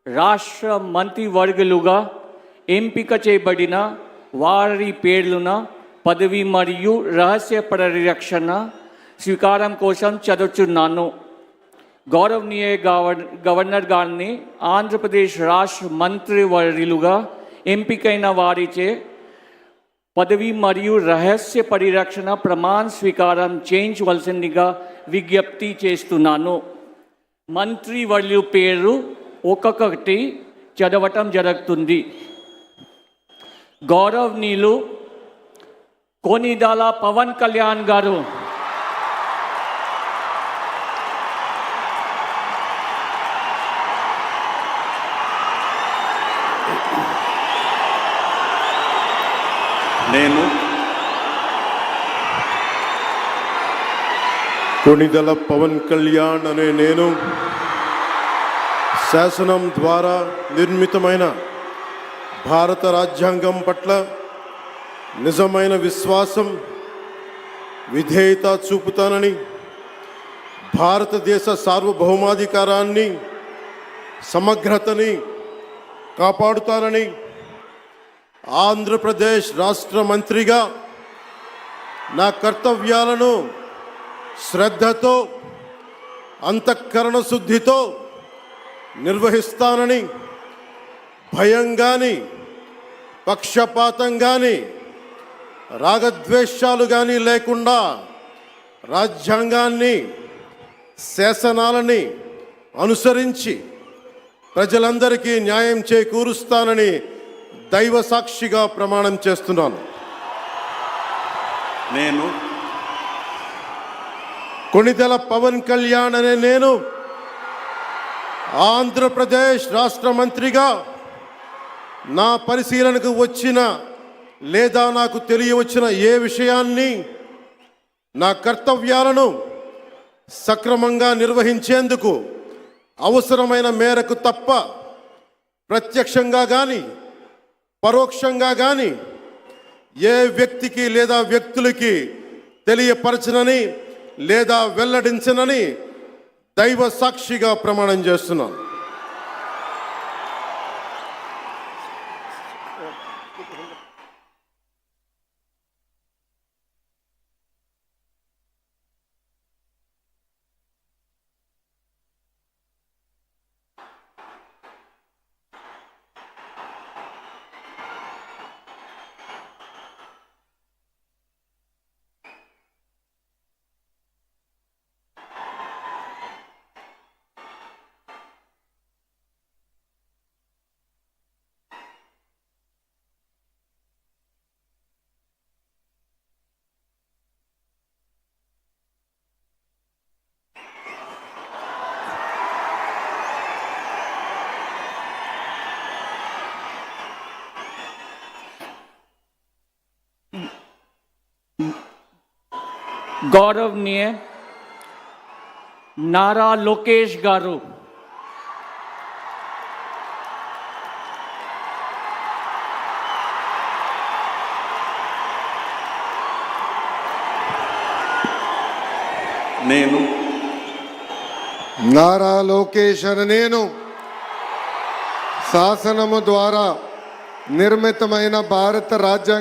రాష్ట్ర మంత్రివర్గులుగా ఎంపిక చేయబడిన వారి పేర్లున పదవి మరియు రహస్య పరిరక్షణ స్వీకారం కోసం చదువుతున్నాను. గౌరవనీయ గవర్నర్ గారిని ఆంధ్రప్రదేశ్ రాష్ట్ర మంత్రివర్యులుగా ఎంపికైన వారిచే పదవి మరియు రహస్య పరిరక్షణ ప్రమాణ స్వీకారం చేయించవలసిందిగా విజ్ఞప్తి చేస్తున్నాను. మంత్రివర్యుల పేరు ఒక్కొక్కటి చదవటం జరుగుతుంది. గౌరవనీయులు కొనిదెల పవన్ కళ్యాణ్ గారు, నేను కొనిదెల పవన్ కళ్యాణ్ అనే నేను శాసనం ద్వారా నిర్మితమైన భారత రాజ్యాంగం పట్ల నిజమైన విశ్వాసం, విధేయత చూపుతానని, భారతదేశ సార్వభౌమాధికారాన్ని, సమగ్రతని కాపాడుతానని, ఆంధ్రప్రదేశ్ రాష్ట్ర మంత్రిగా నా కర్తవ్యాలను శ్రద్ధతో, అంతఃకరణ శుద్ధితో నిర్వహిస్తానని, భయం కానీ, పక్షపాతం కానీ, రాగద్వేషాలు కానీ లేకుండా రాజ్యాంగాన్ని, శాసనాలని అనుసరించి ప్రజలందరికీ న్యాయం చేకూరుస్తానని దైవ సాక్షిగా ప్రమాణం చేస్తున్నాను. నేను కొనిదెల పవన్ కళ్యాణ్ అనే నేను ఆంధ్రప్రదేశ్ రాష్ట్ర మంత్రిగా నా పరిశీలనకు వచ్చిన లేదా నాకు తెలియవచ్చిన ఏ విషయాన్ని, నా కర్తవ్యాలను సక్రమంగా నిర్వహించేందుకు అవసరమైన మేరకు తప్ప ప్రత్యక్షంగా కానీ పరోక్షంగా కానీ ఏ వ్యక్తికి లేదా వ్యక్తులకి తెలియపరచనని లేదా వెల్లడించనని దైవ సాక్షిగా ప్రమాణం చేస్తున్నాను. గౌరవనీయ నారా లోకేష్ గారు, నేను నారా లోకేష్ అనే నేను శాసనము ద్వారా నిర్మితమైన భారత రాజ్యాంగ